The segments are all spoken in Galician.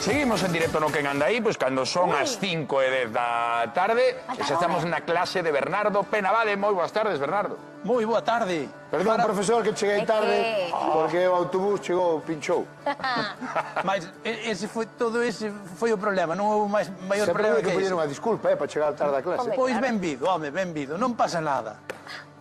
Seguimos en directo no Quen Anda Aí, pois cando son as 5:10 da tarde, e xa estamos na clase de Bernardo Penabade. Moi boas tardes, Bernardo. Moi boa tarde. Perdón, profesor, que cheguei tarde, porque o autobús chegou, pinchou. Mas ese foi o problema, non houve maior problema que que pedir ese. unha disculpa, para chegar tarde a clase. Pois benvido, home, benvido, non pasa nada.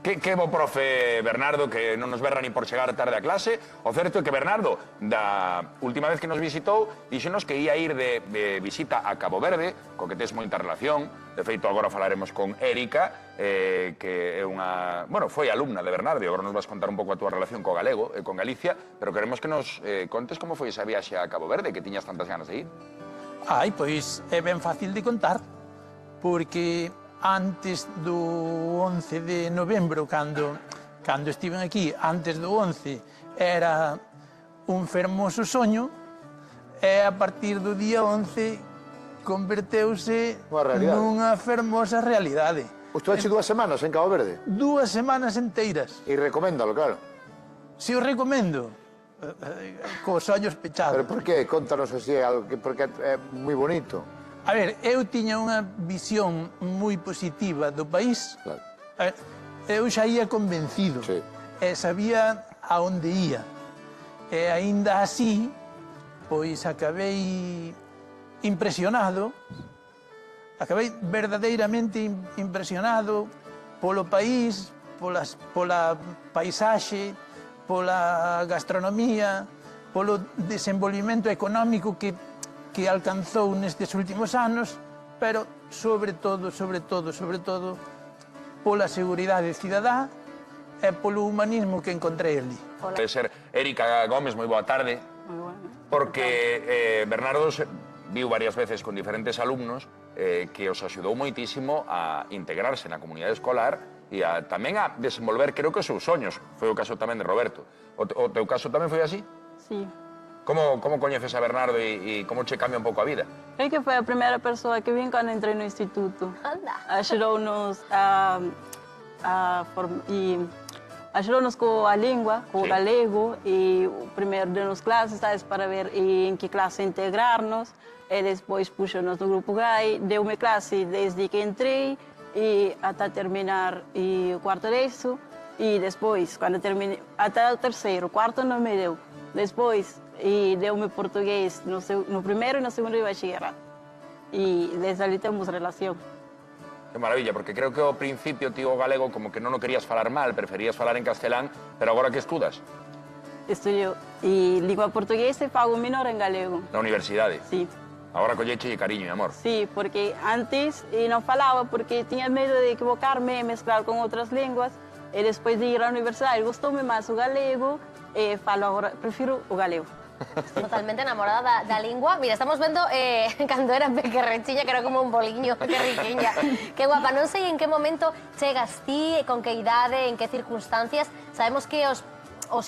Que bo profe Bernardo, que non nos berra ni por chegar tarde a clase. O certo é que Bernardo, da última vez que nos visitou, díxonos que ia ir de visita a Cabo Verde, co que tes moita relación. De feito, agora falaremos con Érica, que é unha... Bueno, foi alumna de Bernardo, e agora nos vas contar un pouco a túa relación co galego e con Galicia, pero queremos que nos contes como foi esa viaxe a Cabo Verde, que tiñas tantas ganas de ir. Ai, pois é ben fácil de contar, porque antes do 11 de novembro, cando estiven aquí, antes do 11, era un fermoso soño, e a partir do día 11 converteuse nunha fermosa realidade. Estuveche 2 semanas en Cabo Verde? 2 semanas enteiras. E recoméndalo, claro. Se o recomendo, cos ollos pechados. Pero por qué? Contanos así, porque é moi bonito. A ver, eu tiña unha visión moi positiva do país. Claro. Eu xa ia convencido. Sí. E sabía a onde ia. E aínda así, pois acabei impresionado, acabei verdadeiramente impresionado polo país, pola paisaxe, pola gastronomía, polo desenvolvimento económico que alcanzou nestes últimos anos, pero sobre todo, pola seguridade cidadá e polo humanismo que encontrei ali. Debe ser Érica Gómez, moi boa tarde. Moi bueno. Porque Bernardo viu varias veces con diferentes alumnos que os axudou moitísimo a integrarse na comunidade escolar e tamén a desenvolver, creo que os seus soños. Foi o caso tamén de Roberto. O teu caso tamén foi así? Sí. Como coñeces a Bernardo e como che cambia un pouco a vida? Creo que foi a primeira persoa que vim quando entrei no instituto. Anda. Axudou-nos axudou-nos co a língua, co Sí. galego, e o primeiro deu-nos clases, sabes, para ver em que classe integrar-nos, e depois puxou-nos no grupo GAI, deu-me classe desde que entrei e até terminar o quarto ESO, e depois, quando terminei, até o terceiro, o quarto não me deu. Depois, e deu-me português no primeiro e no segundo de bachillerato. E desde ali temos relación. Que maravilla, porque creo que ao principio ti o galego como que non o querías falar mal, preferías falar en castelán, pero agora que estudas? Estudio e língua portuguesa e fago menor en galego. Na universidade? Sí. Agora colleche cariño e amor. Sí, porque antes non falaba porque tiña medo de equivocarme e mezclar con outras linguas, e despois de ir á universidade gustoume máis o galego e falo agora, prefiro o galego. Totalmente enamorada da lingua. Mira, estamos vendo cando era pequerrechiña, que era como un boliño, que riquiña. Que guapa, non sei en que momento chegas ti, con que idade, en que circunstancias. Sabemos que os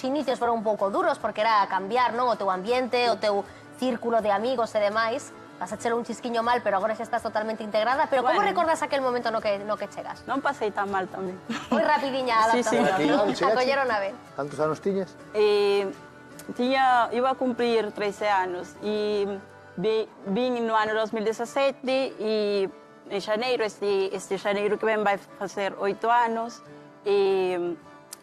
inicios foron un pouco duros, porque era cambiar, non, o teu ambiente, o teu círculo de amigos e demais. Vas a echar un chisquiño mal, pero agora xa estás totalmente integrada. Pero como recordas aquel momento no que chegas? Non pasei tan mal tamén. Moi rapidiña a Sí, sí. adaptación, acolleron a ver. Cantos anos tiñas? Iba a cumprir 13 anos e vim no ano 2017 e em janeiro, este janeiro que vem vai fazer 8 anos, e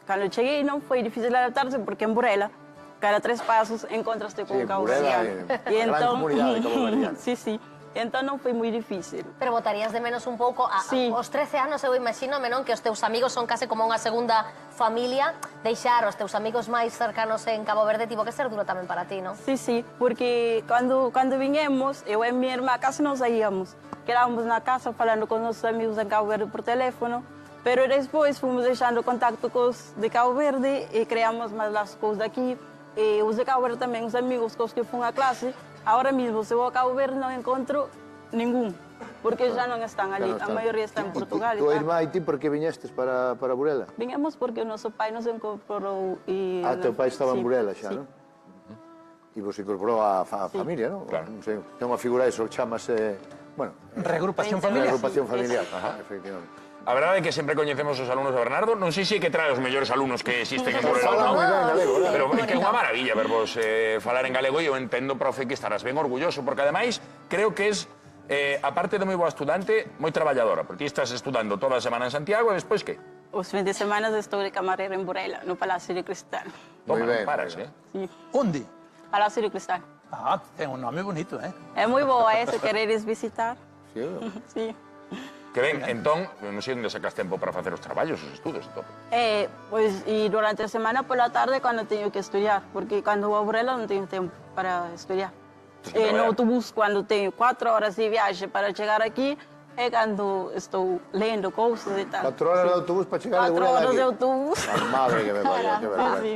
quando cheguei não foi difícil adaptar-se porque em Burela, cada 3 passos encontras-te com um cauciano. E então, comunidade caboverdiana. Sim, sim. Então non foi moi difícil. Pero botarías de menos un pouco Sí. Os 13 anos, eu imagínome, non, que os teus amigos son case como unha segunda familia. Deixar os teus amigos máis cercanos en Cabo Verde tivo que ser duro tamén para ti, non? Sí, sí, porque quando viñemos, eu e minha irmã casi não saíamos. Quedávamos na casa falando com nossos amigos em Cabo Verde por teléfono, pero depois fomos deixando contato com os de Cabo Verde e criamos mais laços com os daqui. E os de Cabo Verde também, os amigos com os que fui à classe. Agora mesmo, se vou a Cabo Verde, não encontro nenhum, porque já não estão ali. A maioria está em Portugal. Tua irmã e ti, por que viñestes para Burela? Viñemos porque o noso pai nos incorporou e... Teu pai estaba en Burela xa, Sí. non? E vos incorporou a familia, non? Claro. Non sei, ten unha figura eso, chamase... Bueno, Reagrupación familiar. agrupación familiar, efectivamente. A verdade é que sempre coñecemos os alumnos de Bernardo. Non sei se é que trae os mellores alumnos que existen en Burela. Fala moi ben galego, ¿verdad? Pero é que é unha maravilla vervos falar en galego e eu entendo, profe, que estarás ben orgulloso, porque ademais creo que es, aparte de moi boa estudante, moi traballadora, porque ti estás estudando toda a semana en Santiago e despois que? Os fins de semana estou de camarera en Burela, no Palacio de Cristal. Toma, ben, non paras, Sí. Onde? Palacio de Cristal. Ah, ten un nome bonito, É moi boa, se quereres visitar. Sí, Sí. Que ben, entón, non sei onde sacas tempo para facer os traballos, os estudos e todo. Pues, y durante a semana por la tarde cuando tengo que estudiar, porque cuando voy a Burela no tengo tiempo para estudiar. No autobús, cuando tengo 4 horas de viaje para llegar aquí, é cando estou lendo cousas e tal. 4 horas de autobús para chegar de 4 Burela horas aquí. de autobús. A madre que me vaya, que vergüenza. Sí.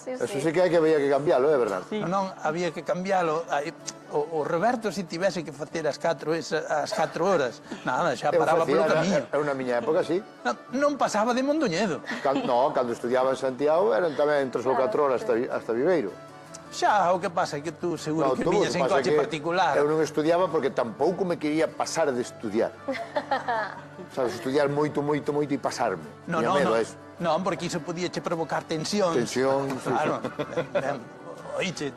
Sí, Eso sí. sí que había que cambiarlo, verdad? Sí. Non, había que cambialo. O Roberto, se tivese que facer as 4 horas, nada, xa paraba polo camiño. É unha miña época, sí. Non pasaba de Mondoñedo. Cando estudiaba en Santiago eran tamén 3 ou 4 horas hasta Viveiro. Xa, o que pasa é que tú seguro que autobús, viñas en pasa coche que particular. Eu non estudiaba porque tampouco me quería pasar de estudiar. Sabes, estudiar moito e pasarme. Non, Tiña non, medo non. a eso. Non, porque iso podía che provocar tensión. Tensión, sí, Claro. Oiche,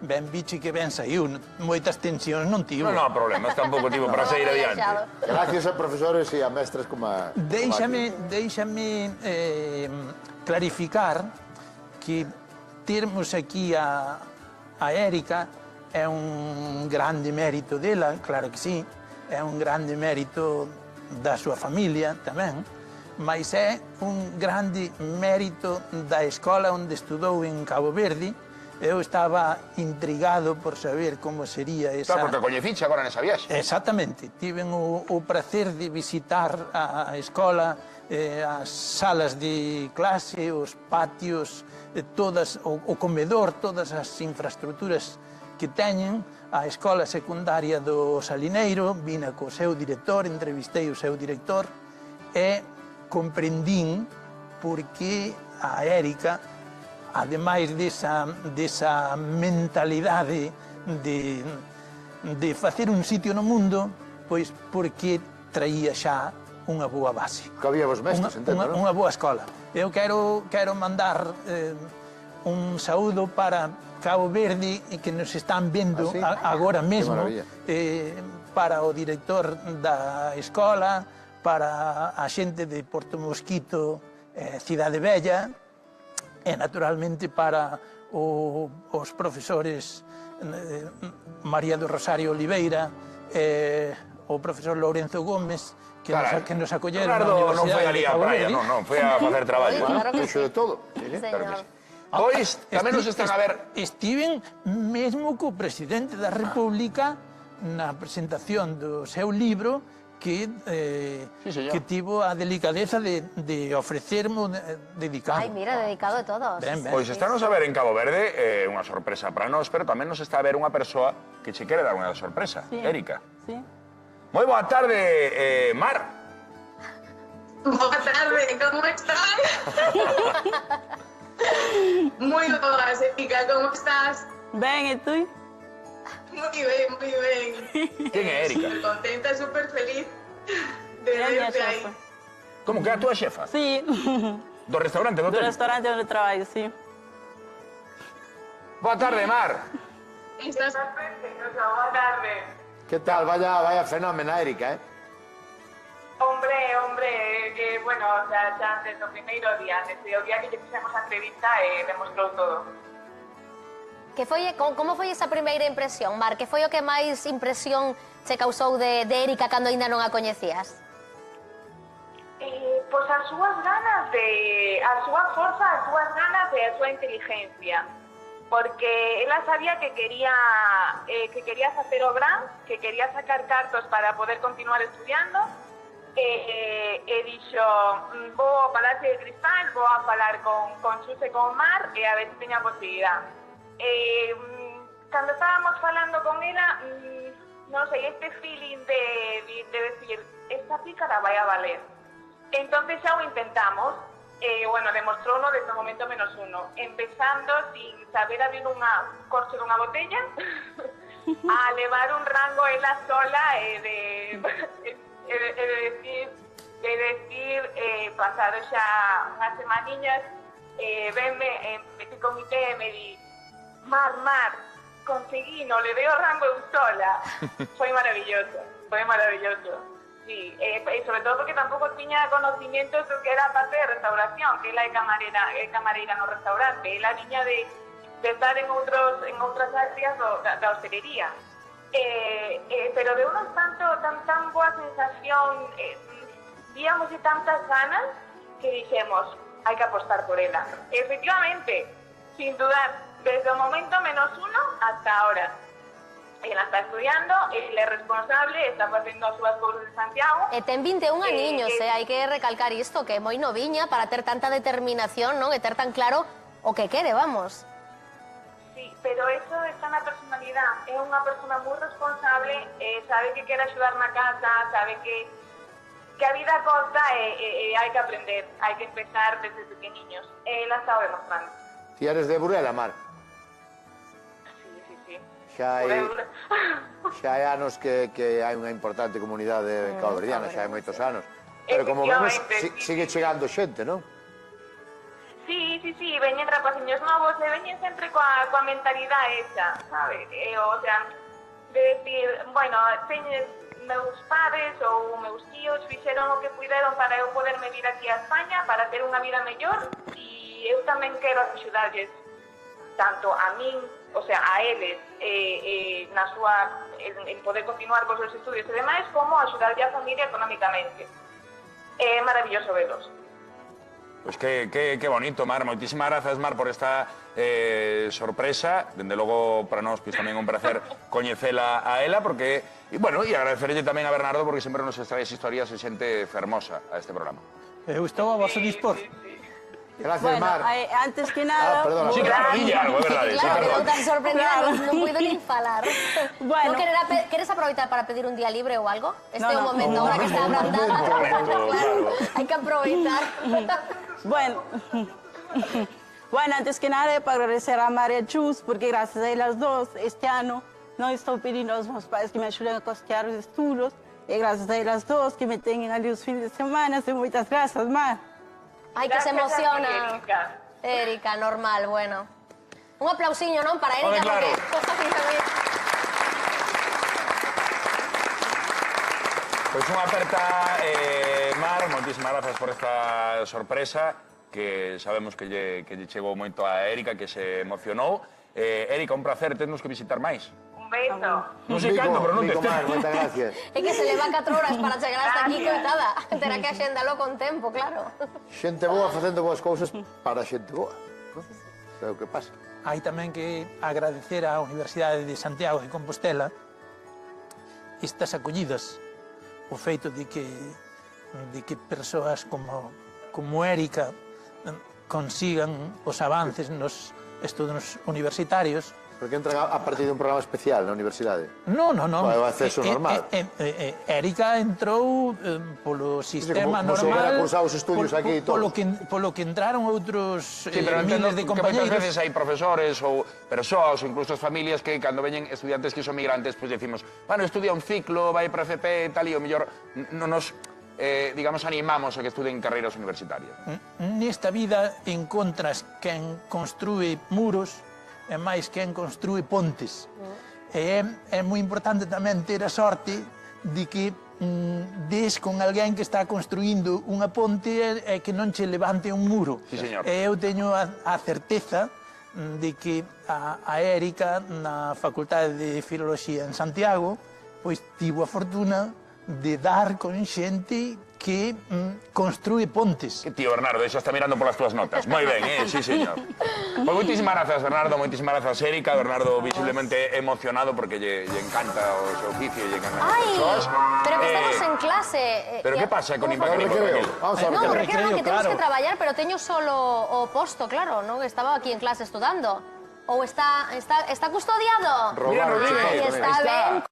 ben biche que ben saiu. Moitas tensións non tivo. Non, non, problemas, tampouco tivo para seguir adiante. Gracias a profesores e a mestras como a... Déixame clarificar que termos aquí a Érica é un grande mérito dela, claro que sí, é un grande mérito da súa familia tamén, mas é un grande mérito da escola onde estudou en Cabo Verde. Eu estaba intrigado por saber como sería esa... Claro, porque coñeciche agora nesa viaxe. Exactamente, tiven o prazer de visitar a escola, as salas de clase, os patios, todas, o comedor, todas as infraestructuras que teñen, a escola secundaria do Salineiro, vina co seu director, entrevistei o seu director e comprendín porque a Érica, ademais desa mentalidade de facer un sitio no mundo, pois porque traía xa unha boa base. Que había vos mestres, entendo, non? Unha boa escola. Eu quero mandar un saúdo para Cabo Verde que nos están vendo ¿Ah, sí? agora mesmo, maravilla. para o director da escola, para a xente de Porto Mosquito, Cidade Bella, e naturalmente para os profesores María do Rosario Oliveira, o profesor Lourenzo Gómez, que nos acolleron na Leonardo non foi Universidade ali de a Cabo praia, Verde. non, foi a facer traballo. Claro que Fixo de todo. Claro que Señor. sí. Pois, tamén nos están a ver... Estiven mesmo co presidente da República na presentación do seu libro que señor. que tivo a delicadeza de ofrecermo dedicado. Ay, mira, dedicado de todos. Ben, ben. Pois estános a ver en Cabo Verde unha sorpresa para nós, pero tamén nos está a ver unha persoa que che quere dar unha sorpresa, Sí. Érica. Sí. Moi boa tarde, Mar. Boa tarde, ¿cómo están? Muy boas, Erika, ¿cómo estás? Ben, e tú? Muy bien, muy bien. Quen é Érica? Súper contenta, súper feliz de Ben, minha verte aí. xefa. Como que é a túa xefa? Sí, Do restaurante do do hotel? restaurante onde traballo, sí. Boa tarde, Mar. Estás perfecta, boa tarde. Que tal? Vaya fenómena, Érica, Hombre, que, bueno, o sea, xa desde o primeiro día, desde o día que lle fixemos a entrevista, demostrou todo. Como foi esa primeira impresión, Mar? Que foi o que máis impresión che causou de Érica cando ainda non a coñecías? Pois as súas ganas a súa forza, as súas ganas e a súa inteligencia. Porque ela sabía que quería facer o gran, que quería sacar cartos para poder continuar estudiando, e dixo, vou ao Palacio de Cristal, vou a falar con Xus e con Mar e a ver se teña posibilidad. Cando estábamos falando con ela, non sei, este feeling de decir, esta pícara vai a valer. Entonces xa o intentamos, bueno, demostrouno desde o momento menos uno, empezando sin saber abrir un corcho dunha botella, a levar un rango ela sola e de decir, de decir, pasado xa unhas semaniñas, venme en comité e me di, Mar, conseguí, no le veo rango eu sola. Foi maravilloso, Sí, sobre todo porque tampouco tiña conocimientos do que era a parte de restauración, que ela é camareira no restaurante, ela viña de estar en outras áreas da hostelería. Pero de unos tan boa sensación, víamos de tantas ganas que dixemos, hai que apostar por ela. Efectivamente, sin dudar, desde o momento -1 hasta ahora. Ela está estudiando, ele é responsable, está facendo as súas cousas de Santiago. E ten 21 aniños, hai que recalcar isto, que é moi noviña para ter tanta determinación, non? E ter tan claro o que quere, vamos. Sí, pero eso está na personalidade. É unha persona moi responsable, sabe que quere axudar na casa, sabe que a vida corta e hai que aprender, hai que empezar desde pequeniños. Ela está demostrando. Ti eres de Burela, Mar? Sí. Xa hai anos que hai unha importante comunidade caboverdiana, xa hai moitos anos. Pero como vemos, sigue chegando xente, non? Sí, veñen rapaciños novos e veñen sempre coa mentalidade esa, sabe? O sea, de decir, bueno, teñes meus padres ou meus tíos fixeron o que puideron para eu poderme vir aquí a España para ter unha vida mellor e eu tamén quero axudarlles tanto a min, o sea, a eles na súa en poder continuar cos seus estudios e demais, como axudarlle a familia económicamente. É maravilloso velos. Pues qué bonito, Mar. Moitísimas grazas, Mar, por esta sorpresa. Dende logo, para nós, pois, tamén un placer coñecela a ela, porque, e agradecerlle tamén a Bernardo, porque sempre nos extraes historias e xente fermosa a este programa. Eu estou a vosso dispor. Gracias, Mar. Antes que nada... perdona. Sí, claro, dille algo, é verdade. Claro, quedou tan sorprendida, non puido nin falar. Bueno. Queres aproveitar para pedir un día libre ou algo? Este é o No. momento, ahora que está ablandada. Claro, hai que aproveitar. Bueno, antes que nada, para agradecer a María Chus, porque gracias a ellas dos, este año no estoy pidiendo a los meus pais que me ayuden a costear los estudios, y gracias a ellas dos que me tengan ali los fines de semana. Muchas gracias, Mar. Ai, que se emociona. Erika. Erika, normal, bueno. Un aplausiño, non, para Erika, claro. porque... Pois unha aperta, Mar, moitísimas grazas por esta sorpresa, que sabemos que lle chegou moito a Erika, que se emocionou. Erika, un placer, tennos que visitar máis. Un beso. Non sei canto, pero non te Mar, moitas gracias. É que se leva 4 horas para chegar hasta aquí, coitada. Terá que axendalo con tempo, claro. Xente boa facendo boas cousas para xente boa. É o que pasa. Hai tamén que agradecer á Universidade de Santiago de Compostela estas acollidas, o feito de que persoas como Erika consigan os avances nos estudos universitarios. Porque entran a partir dun programa especial na universidade. Non. O acceso normal. Erika entrou polo sistema como se normal. hubiera cursado os estudios aquí e todo. Polo que entraron outros pero entendo miles de que moitas compañeiros. veces hai profesores ou persoas ou incluso as familias que cando veñen estudiantes que son migrantes, pois decimos, bueno, estudia un ciclo, vai para FP e tal, e o mellor non nos, digamos, animamos a que estudien carreiras universitarias. Nesta vida encontras quen construe muros e máis quen construe pontes. E é moi importante tamén ter a sorte de que des con alguén que está construindo unha ponte e que non che levante un muro. Sí, señor. E eu teño a certeza de que a Erika na Facultade de Filoloxía en Santiago pois tivo a fortuna de dar con xente que construe pontes. Que tío, Bernardo, xa está mirando polas túas notas. Moi ben, sí, señor. Pois moitísimas grazas, Bernardo, moitísimas grazas, Erika. Bernardo visiblemente emocionado porque lle encanta o seu oficio e lle encantan as Ai, persoas. pero que estamos en clase. Pero que pasa con Impacto? Vamos a No, ver. recreo que temos claro. que traballar, pero teño solo o posto, claro, non? Estaba aquí en clase estudando. Ou está custodiado? Robar, Mira, Ai, Rodríguez, está ben.